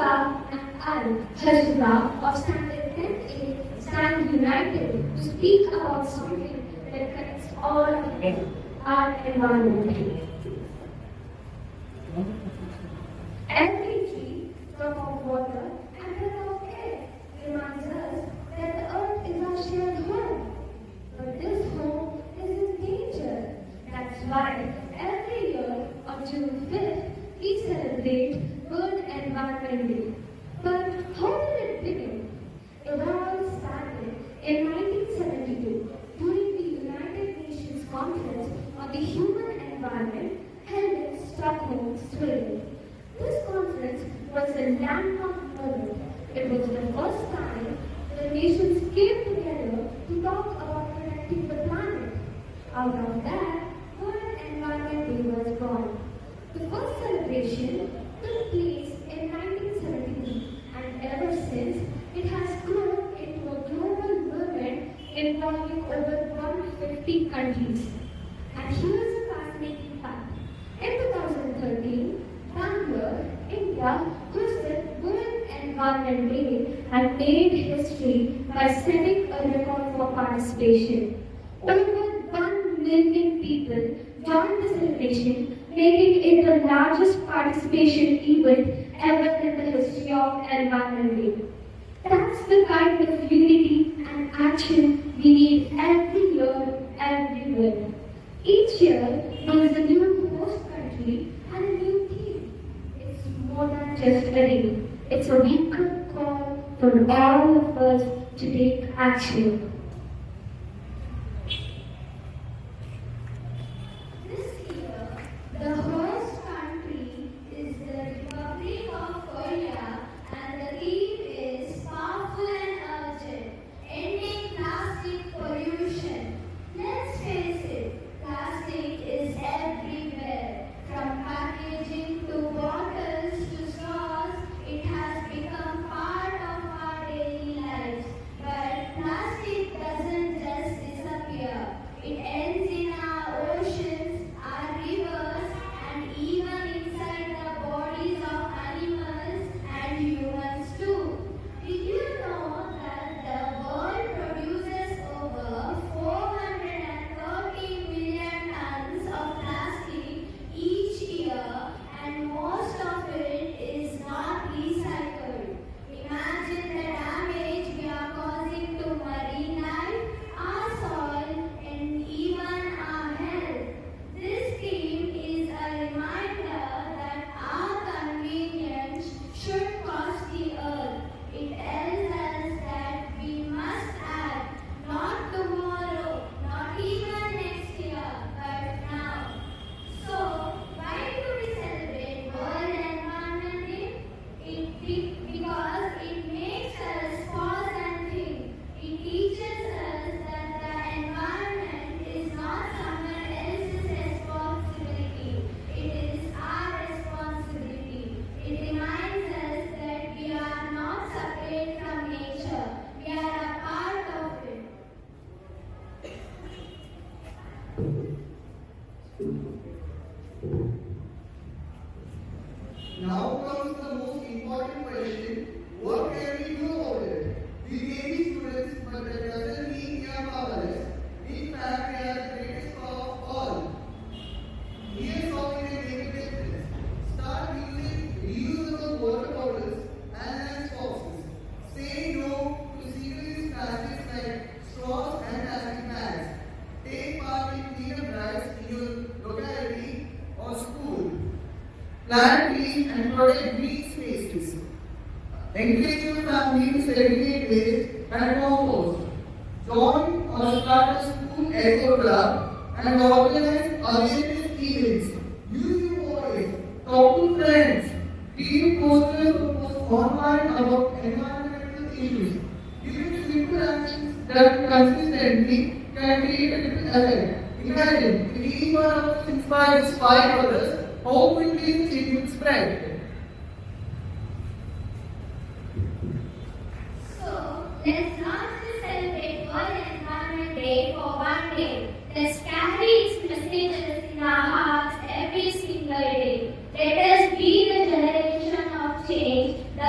Deepika and I, Harshita of Standard 10A, stand united to speak about something that connects all of us, our environment. Every tree, drop of water, and breath of air reminds us that the earth is our shared home. But this home is in danger. That's why every year on June 5th, we celebrate World Environment Day. But how did it begin? It all started in 1972 during the United Nations Conference on the Human Environment held in Stockholm, Sweden. This conference was a landmark moment. It was the first time the nations came together to talk about protecting the planet. Out of that, World Environment Day was born. The first celebration took place in 1973, and ever since, it has grown into a global movement involving over 150 countries. And here's a fascinating fact. In 2013, Bangalore, India hosted World Environment Day and made history by setting a record for participation. Over 1 million people joined the celebration, making it the largest participation event ever in the history of Environment Day. That's the kind of unity and action we need every year, everywhere. Each year, there is a new host country and a new theme. It's more than just a day. It's a wake-up call for all of us to take action. This year, the host country is the Republic of Korea, and the theme is powerful and urgent, ending plastic pollution. Let's face it, plastic is everywhere. From packaging to bottles to straws, it has become part of our daily lives. But plastic doesn't just disappear. It ends in our oceans, our rivers, and even inside the bodies of animals and humans too. Did you know that the world produces over 430 million tons of plastic each year, and most of it is not recycled? Imagine the damage we are causing to marine life, our soil, and even our health. This theme is a reminder that our convenience should cost the earth. It tells us that we must act, not tomorrow, not even next year, but now. So, why do we celebrate World Environment Day? Because it makes us pause and think. It teaches us that the environment is not someone else's responsibility. It is our responsibility. It reminds us that we are not separate from nature. We are a part of it. Now comes the most important question: what can we do about it? We may be students, but that doesn't mean we are powerless. In fact, we are the greatest power of all. Here's how we can make a difference. Start using reusable water bottles and lunch boxes. Say no to single-use plastics like straws and plastic bags. Take part in cleanup drives in your locality or school. Plant trees and protect green spaces. Encourage your family to segregate waste and compost. Join or start a school eco club and organize awareness events. Use your voice. Talk to friends. Create posters or post online about environmental issues. Even simple actions that consistently can create a ripple effect. Imagine if each one of us inspires 5 others, how quickly the change will spread. So, let's not just celebrate World Environment Day for one day. Let's carry its messages in our hearts every single day. Let us be the generation of change, the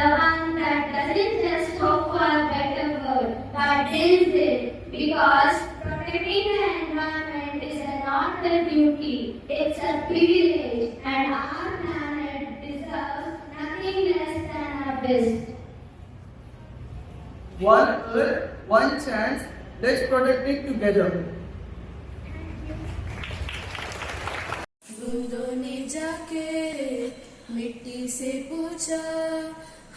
not a duty, it's a privilege, and our planet deserves nothing less than our best. One Earth, one chance. Let's protect it together. बूंदों ने जाके मिट्टी से पूछा,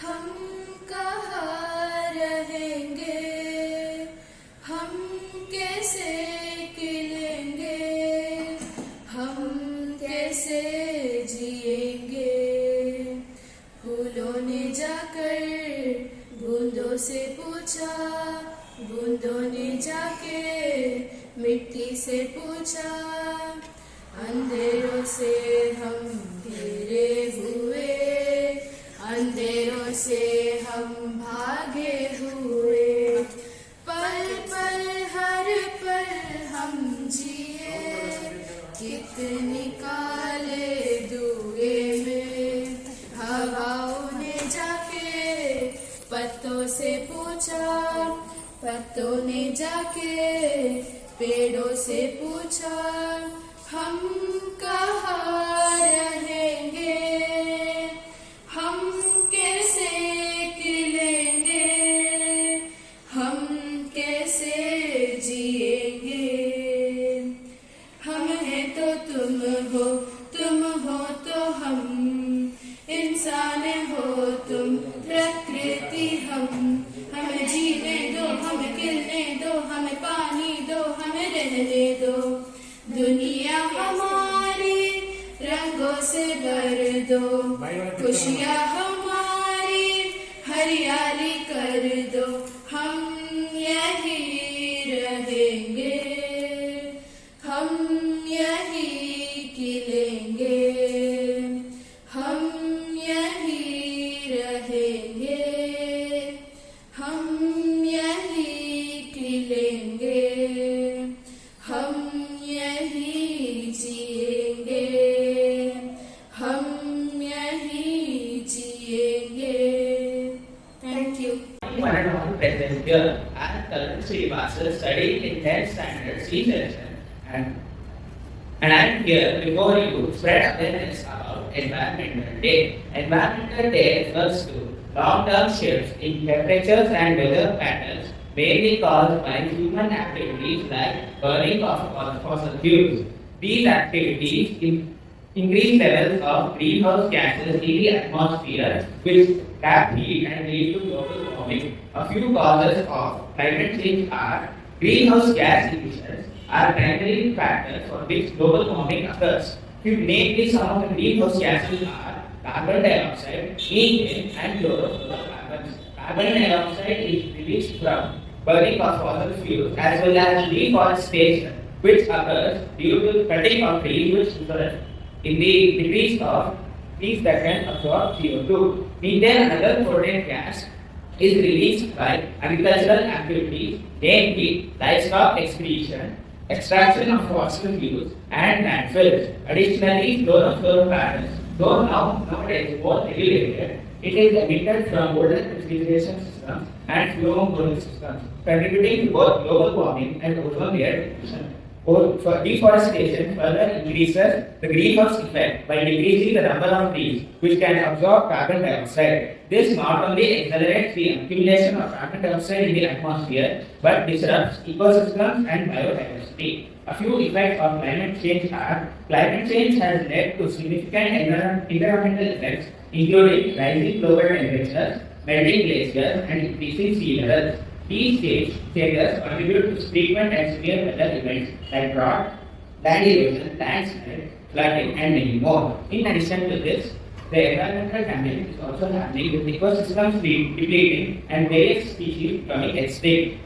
हम कहाँ रहेंगे, हम कैसे खिलेंगे, हम कैसे जिएंगे। फूलों ने जाकर बूंदों से पूछा, बूंदों ने जाके मिट्टी से पूछा, अंधेरों से हम घिरे हुए, अंधेरों से हम भागे हुए, पल पल हर पल हम जिए, कितनी काले दुए में। हवाओं ने जाके पत्तों से पूछा, पत्तों ने जाके पेड़ों से पूछा, हम कहाँ रहेंगे, हम कैसे खिलेंगे, हम कैसे जिएंगे। हम हैं तो तुम हो तो हम, इंसान हो तुम, प्रकृति हम। हमें जीने दो, हमें खिलने दो, हमें पानी दो, हमें रहने दो। दुनिया हमारी रंगों से भर दो, खुशियाँ हमारी हरियाली कर दो। हम यही रहेंगे, हम यही खिलेंगे, हम यही रहेंगे, हम यही खिलेंगे, हम यही जिएंगे, हम यही जिएंगे। Thank you. One and all present here at Karan Srivastava studying in 10th standard C section, and I am here before you to spread awareness about Environmental Day. Environmental Day refers to long-term shifts in temperatures and weather patterns mainly caused by human activities like burning of fossil fuels. These activities increase levels of greenhouse gases in the atmosphere, which trap heat and lead to global warming. A few causes of climate change are greenhouse gas emissions are primary factors for which global warming occurs. Namely, some of the greenhouse gases are carbon dioxide, methane, and chlorofluorocarbons. Carbon dioxide is released from burning of fossil fuels as well as deforestation, which occurs due to cutting of trees, which results in the decrease of trees that can absorb CO2. Methane, another potent gas, is released by agricultural activities, namely livestock excretion, extraction of fossil fuels, and landfills. Additionally, chlorofluorocarbons, though nowadays more regulated, it is emitted from older refrigeration systems and fluorocarbon systems, contributing to both global warming and ozone layer depletion. For deforestation further increases the greenhouse effect by decreasing the number of trees which can absorb carbon dioxide. This not only accelerates the accumulation of carbon dioxide in the atmosphere but disrupts ecosystems and biodiversity. A few effects of climate change are: climate change has led to significant environmental effects including rising global temperatures, melting glaciers, and increasing sea levels. These changes contribute to frequent and severe weather events like drought, land erosion, landslide, flooding, and many more. In addition to this, the environmental damage is also happening with ecosystems depleting and various species becoming extinct.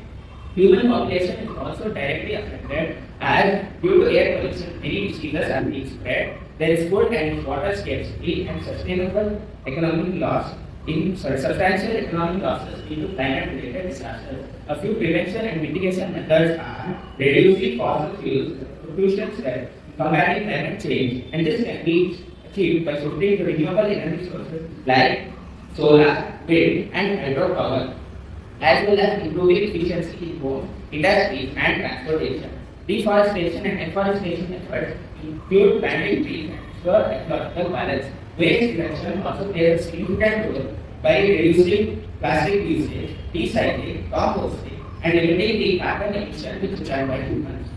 Human population is also directly affected as due to air pollution, many diseases are being spread. There is food and water scarcity and sustainable economic loss. Substantial economic losses due to climate-related disasters. A few prevention and mitigation methods are reducing fossil fuels, pollution threat, combating climate change, and this can be achieved by shifting to renewable energy sources like solar, wind, and hydropower, as well as improving efficiency in both industries and transportation. Deforestation and afforestation efforts include planting trees and ensure ecological balance. Waste reduction also plays a significant role by reducing plastic usage, recycling, composting, and limiting the carbon emission which is done by humans.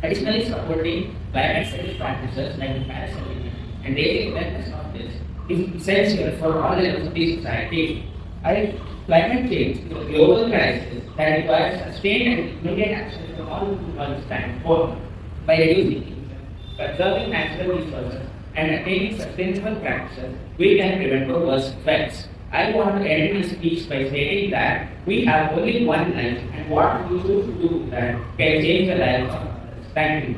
Additionally, supporting climate-safe practices like the Paris Agreement and raising awareness of this is essential for all levels of the society. Climate change is a global crisis that requires sustained and immediate action from all people stand for. By reducing emissions, conserving natural resources, and attaining sustainable practices, we can prevent the worst effects. I want to end my speech by stating that we have only one life, and what we choose to do that can change the life of others. Thank you.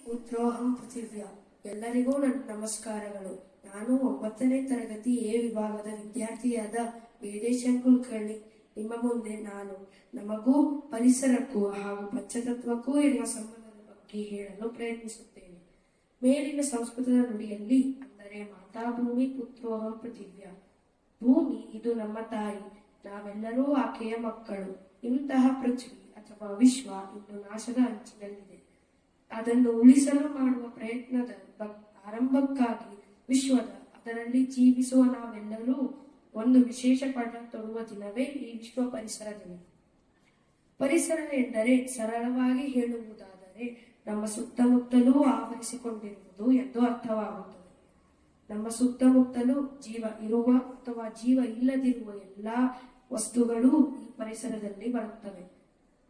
ಪುತ್ರೋಹಂ ಪೃಥಿವ್ಯಾ. ಎಲ್ಲರಿಗೂ ನನ್ನ ನಮಸ್ಕಾರಗಳು. ನಾನು 9ನೇ ತರಗತಿ A ವಿಭಾಗದ ವಿದ್ಯಾರ್ಥಿಯಾದ ವೇದೇಶ್ ಕುಲಕರ್ಣಿ. ನಿಮ್ಮ ಮುಂದೆ ನಾನು ನಮಗೂ ಪರಿಸರಕ್ಕೂ ಹಾಗೂ ಪಂಚತತ್ವಕ್ಕೂ ಇರುವ ಸಂಬಂಧದ ಬಗ್ಗೆ ಹೇಳಲು ಪ್ರಯತ್ನಿಸುತ್ತೇನೆ. ಮೇಲಿನ ಸಂಸ್ಕೃತದ ನುಡಿಯಲ್ಲಿ ಅಂದರೆ ಮಾತಾಭೂಮಿ ಪುತ್ರೋಹಂ ಪೃಥಿವ್ಯಾ. ಭೂಮಿ ಇದು ನಮ್ಮ ತಾಯಿ, ನಾವೆಲ್ಲರೂ ಆಕೆಯ ಮಕ್ಕಳು. ಇಂತಹ ಪೃಥ್ವಿ ಅಥವಾ ವಿಶ್ವ ಇನ್ನು ನಾಶದ ಅಂಚಿನಲ್ಲಿದೆ. ಅದನ್ನು ಉಳಿಸಲು ಮಾಡುವ ಪ್ರಯತ್ನದ ಆರಂಭಕ್ಕಾಗಿ ಅದರಲ್ಲಿ ಜೀವಿಸುವ ನಾವೆಲ್ಲರೂ ಒಂದು ವಿಶೇಷ ಪಠ ತೊಡುವ ದಿನವೇ ಈ ವಿಶ್ವ ಪರಿಸರ ದಿನ. ಪರಿಸರ ಎಂದರೆ ಸರಳವಾಗಿ ಹೇಳುವುದಾದರೆ ನಮ್ಮ ಸುತ್ತಮುತ್ತಲೂ ಆವರಿಸಿಕೊಂಡಿರುವುದು ಎಂದು ಅರ್ಥವಾಗುತ್ತದೆ. ನಮ್ಮ ಸುತ್ತಮುತ್ತಲೂ ಜೀವ ಇರುವ ಅಥವಾ ಜೀವ ಇಲ್ಲದಿರುವ ಎಲ್ಲಾ ವಸ್ತುಗಳು ಈ ಪರಿಸರದಲ್ಲಿ ಬರುತ್ತವೆ.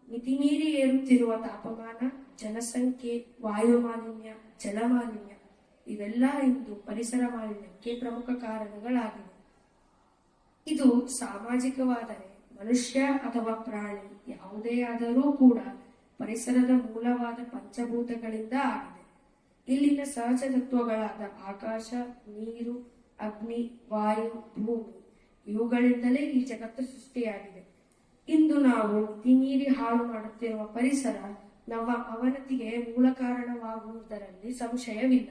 ಮಿತಿಮೀರಿ ಏರುತ್ತಿರುವ ತಾಪಮಾನ, ಜನಸಂಖ್ಯೆ, ವಾಯು ಮಾಲಿನ್ಯ, ಜಲ ಮಾಲಿನ್ಯ ಇವೆಲ್ಲ ಇಂದು ಪರಿಸರ ಮಾಲಿನ್ಯಕ್ಕೆ ಪ್ರಮುಖ ಕಾರಣಗಳಾಗಿವೆ. ಇದು ಸಾಮಾಜಿಕವಾದರೆ ಮನುಷ್ಯ ಅಥವಾ ಪ್ರಾಣಿ ಯಾವುದೇ ಆದರೂ ಕೂಡ ಪರಿಸರದ ಮೂಲವಾದ ಪಂಚಭೂತಗಳಿಂದ ಆಗಿದೆ. ಇಲ್ಲಿನ ಸಹಜ ತತ್ವಗಳಾದ ಆಕಾಶ, ನೀರು, ಅಗ್ನಿ, ವಾಯು, ಭೂಮಿ ಇವುಗಳಿಂದಲೇ ಈ ಜಗತ್ತು ಸೃಷ್ಟಿಯಾಗಿದೆ. ಇಂದು ನಾವು ಮಿತಿಮೀರಿ ಹಾಳು ಮಾಡುತ್ತಿರುವ ಪರಿಸರ ನಮ್ಮ ಅವನತಿಗೆ ಮೂಲ ಕಾರಣವಾಗುವುದರಲ್ಲಿ ಸಂಶಯವಿಲ್ಲ.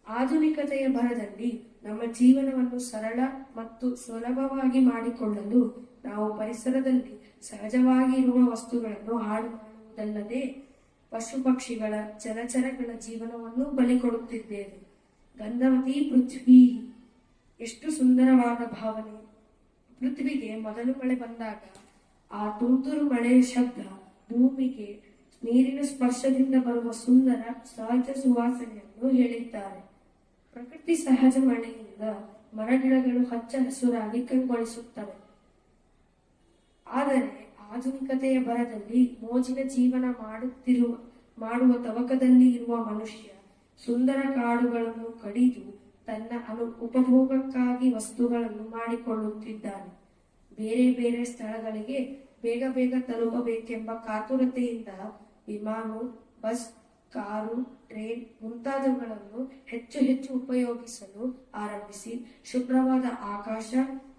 ಆಧುನಿಕತೆಯ ಭರದಲ್ಲಿ ನಮ್ಮ ಜೀವನವನ್ನು ಸರಳ ಮತ್ತು ಸುಲಭವಾಗಿ ಮಾಡಿಕೊಳ್ಳಲು ನಾವು ಪರಿಸರದಲ್ಲಿ ಸಹಜವಾಗಿ ಇರುವ ವಸ್ತುಗಳನ್ನು ಹಾಳು ಮಾಡುವುದಲ್ಲದೆ ಪಶು ಪಕ್ಷಿಗಳ, ಜಲಚರಗಳ ಜೀವನವನ್ನು ಬಲಿ ಕೊಡುತ್ತಿದ್ದೇವೆ. ಗಂಧವತಿ ಪೃಥ್ವಿ, ಎಷ್ಟು ಸುಂದರವಾದ ಭಾವನೆ. ಪೃಥ್ವಿಗೆ ಮೊದಲು ಮಳೆ ಬಂದಾಗ ಆ ತುಂತುರು ಮಳೆಯ ಶಬ್ದ ಭೂಮಿಗೆ ನೀರಿನ ಸ್ಪರ್ಶದಿಂದ ಬರುವ ಸುಂದರ ಸಹಜ ಸುವಾಸನೆಯನ್ನು ಹೇಳಿದ್ದಾರೆ. ಪ್ರಕೃತಿ ಸಹಜ ಮಳೆಯಿಂದ ಮರಗಿಡಗಳು ಹಚ್ಚ ಹಸುರಾಗಿ ಕಂಗೊಳಿಸುತ್ತವೆ. ಆದರೆ ಆಧುನಿಕತೆಯ ಭರದಲ್ಲಿ ಮೋಜಿನ ಜೀವನ ಮಾಡುವ ತವಕದಲ್ಲಿ ಇರುವ ಮನುಷ್ಯ ಸುಂದರ ಕಾಡುಗಳನ್ನು ಕಡಿದು ತನ್ನ ಉಪಭೋಗಕ್ಕಾಗಿ ವಸ್ತುಗಳನ್ನು ಮಾಡಿಕೊಳ್ಳುತ್ತಿದ್ದಾನೆ. ಬೇರೆ ಬೇರೆ ಸ್ಥಳಗಳಿಗೆ ಬೇಗ ಬೇಗ ತಲುಪಬೇಕೆಂಬ ಕಾತುರತೆಯಿಂದ ವಿಮಾನ, ಬಸ್, ಕಾರು, ಟ್ರೇನ್ ಮುಂತಾದವುಗಳನ್ನು ಹೆಚ್ಚು ಹೆಚ್ಚು ಉಪಯೋಗಿಸಲು ಆರಂಭಿಸಿ ಶುಭ್ರವಾದ ಆಕಾಶ,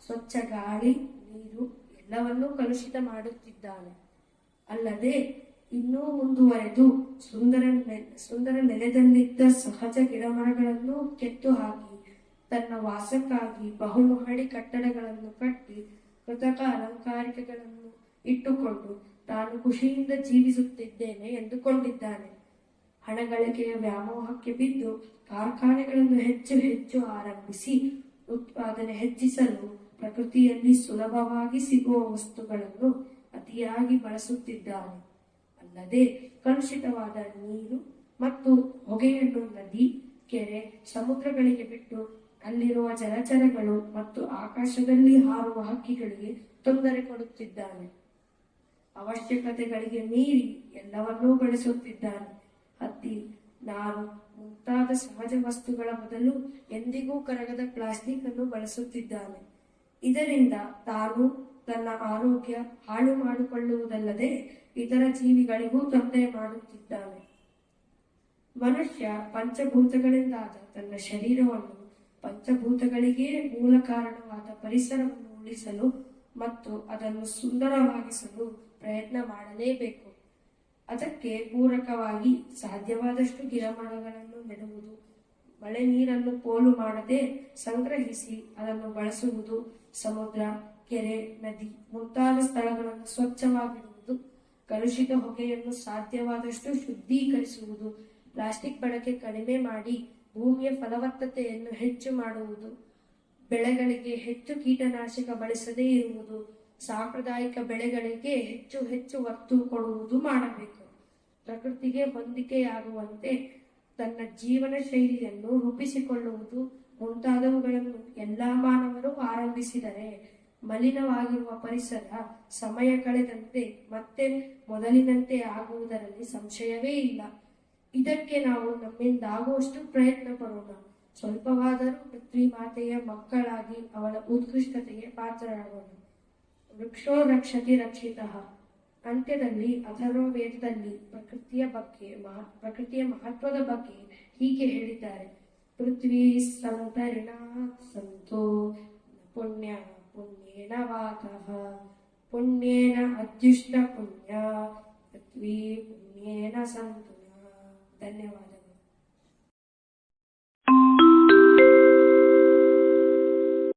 ಸ್ವಚ್ಛ ಗಾಳಿ, ನೀರು ಎಲ್ಲವನ್ನೂ ಕಲುಷಿತ ಮಾಡುತ್ತಿದ್ದಾನೆ. ಅಲ್ಲದೆ ಇನ್ನೂ ಮುಂದುವರೆದು ಸುಂದರ ನೆಲೆದಲ್ಲಿದ್ದ ಸಹಜ ಗಿಡಮರಗಳನ್ನು ಕೆತ್ತು ಹಾಕಿ ತನ್ನ ವಾಸಕ್ಕಾಗಿ ಬಹುಮಹಡಿ ಕಟ್ಟಡಗಳನ್ನು ಕಟ್ಟಿ ಕೃತಕ ಅಲಂಕಾರಿಕೆಗಳನ್ನು ಇಟ್ಟುಕೊಂಡು ತಾನು ಖುಷಿಯಿಂದ ಜೀವಿಸುತ್ತಿದ್ದೇನೆ ಎಂದುಕೊಂಡಿದ್ದಾನೆ. ಹಣ ಗಳಿಕೆಯ ವ್ಯಾಮೋಹಕ್ಕೆ ಬಿದ್ದು ಕಾರ್ಖಾನೆಗಳನ್ನು ಹೆಚ್ಚು ಹೆಚ್ಚು ಆರಂಭಿಸಿ ಉತ್ಪಾದನೆ ಹೆಚ್ಚಿಸಲು ಪ್ರಕೃತಿಯಲ್ಲಿ ಸುಲಭವಾಗಿ ಸಿಗುವ ವಸ್ತುಗಳನ್ನು ಅತಿಯಾಗಿ ಬಳಸುತ್ತಿದ್ದಾನೆ. ಅಲ್ಲದೆ ಕಲುಷಿತವಾದ ನೀರು ಮತ್ತು ಹೊಗೆಯನ್ನು ನದಿ, ಕೆರೆ, ಸಮುದ್ರಗಳಿಗೆ ಬಿಟ್ಟು ಅಲ್ಲಿರುವ ಜಲಚರಗಳು ಮತ್ತು ಆಕಾಶದಲ್ಲಿ ಹಾರುವ ಹಕ್ಕಿಗಳಿಗೆ ತೊಂದರೆ ಕೊಡುತ್ತಿದ್ದಾನೆ. ಅವಶ್ಯಕತೆಗಳಿಗೆ ಮೀರಿ ಎಲ್ಲವನ್ನೂ ಬಳಸುತ್ತಿದ್ದಾನೆ. ಹತ್ತಿ, ನಾರು ಮುಂತಾದ ಸಹಜ ವಸ್ತುಗಳ ಬದಲು ಎಂದಿಗೂ ಕರಗದ ಪ್ಲಾಸ್ಟಿಕ್ ಅನ್ನು ಬಳಸುತ್ತಿದ್ದಾನೆ. ಇದರಿಂದ ತಾನು ತನ್ನ ಆರೋಗ್ಯ ಹಾಳು ಮಾಡಿಕೊಳ್ಳುವುದಲ್ಲದೆ ಇತರ ಜೀವಿಗಳಿಗೂ ತೊಂದರೆ ಮಾಡುತ್ತಿದ್ದಾನೆ. ಮನುಷ್ಯ ಪಂಚಭೂತಗಳಿಂದಾದ ತನ್ನ ಶರೀರವನ್ನು ಪಂಚಭೂತಗಳಿಗೆ ಮೂಲ ಕಾರಣವಾದ ಪರಿಸರವನ್ನು ಉಳಿಸಲು ಮತ್ತು ಅದನ್ನು ಸುಂದರವಾಗಿಸಲು ಪ್ರಯತ್ನ ಮಾಡಲೇಬೇಕು. ಅದಕ್ಕೆ ಪೂರಕವಾಗಿ ಸಾಧ್ಯವಾದಷ್ಟು ಗಿಡಮರಗಳನ್ನು ನೆಡುವುದು, ಮಳೆ ನೀರನ್ನು ಪೋಲು ಮಾಡದೆ ಸಂಗ್ರಹಿಸಿ ಅದನ್ನು ಬಳಸುವುದು, ಸಮುದ್ರ, ಕೆರೆ, ನದಿ ಮುಂತಾದ ಸ್ಥಳಗಳನ್ನು ಸ್ವಚ್ಛವಾಗಿಡುವುದು, ಕಲುಷಿತ ಹೊಗೆಯನ್ನು ಸಾಧ್ಯವಾದಷ್ಟು ಶುದ್ಧೀಕರಿಸುವುದು, ಪ್ಲಾಸ್ಟಿಕ್ ಬಳಕೆ ಕಡಿಮೆ ಮಾಡಿ ಭೂಮಿಯ ಫಲವತ್ತತೆಯನ್ನು ಹೆಚ್ಚು ಮಾಡುವುದು, ಬೆಳೆಗಳಿಗೆ ಹೆಚ್ಚು ಕೀಟನಾಶಕ ಬಳಸದೇ ಇರುವುದು, ಸಾಂಪ್ರದಾಯಿಕ ಬೆಳೆಗಳಿಗೆ ಹೆಚ್ಚು ಒತ್ತು ಕೊಡುವುದು ಮಾಡಬೇಕು. ಪ್ರಕೃತಿಗೆ ಹೊಂದಿಕೆಯಾಗುವಂತೆ ತನ್ನ ಜೀವನ ಶೈಲಿಯನ್ನು ರೂಪಿಸಿಕೊಳ್ಳುವುದು ಮುಂತಾದವುಗಳನ್ನು ಎಲ್ಲಾ ಮಾನವರು ಆರಂಭಿಸಿದರೆ ಮಲಿನವಾಗಿರುವ ಪರಿಸರ ಸಮಯ ಕಳೆದಂತೆ ಮತ್ತೆ ಮೊದಲಿನಂತೆ ಆಗುವುದರಲ್ಲಿ ಸಂಶಯವೇ ಇಲ್ಲ. ಇದಕ್ಕೆ ನಾವು ನಮ್ಮಿಂದಾಗುವಷ್ಟು ಪ್ರಯತ್ನ ಪಡೋಣ. ಸ್ವಲ್ಪವಾದರೂ ಪೃಥ್ವಿ ಮಾತೆಯ ಮಕ್ಕಳಾಗಿ ಅವಳ ಉತ್ಕೃಷ್ಟತೆಗೆ ಪಾತ್ರರಾಗೋಣ. ವೃಕ್ಷೋ ರಕ್ಷತಿ ರಕ್ಷಿತಃ. ಅಂತ್ಯದಲ್ಲಿ ಅಥರ್ವ ವೇದದಲ್ಲಿ ಪ್ರಕೃತಿಯ ಮಹತ್ವದ ಬಗ್ಗೆ ಹೀಗೆ ಹೇಳಿದ್ದಾರೆ: ಪೃಥ್ವಿ ಸಂತರಿಣಾತ್ ಸಂತೋ ಪುಣ್ಯ ಪುಣ್ಯೇನ ವಾತಃ ಪುಣ್ಯೇನ ಅದ್ಯುಷ್ಟ ಪುಣ್ಯ ಪೃಥ್ವಿ ಪುಣ್ಯೇನ ಸಂತುನ. ಧನ್ಯವಾದ.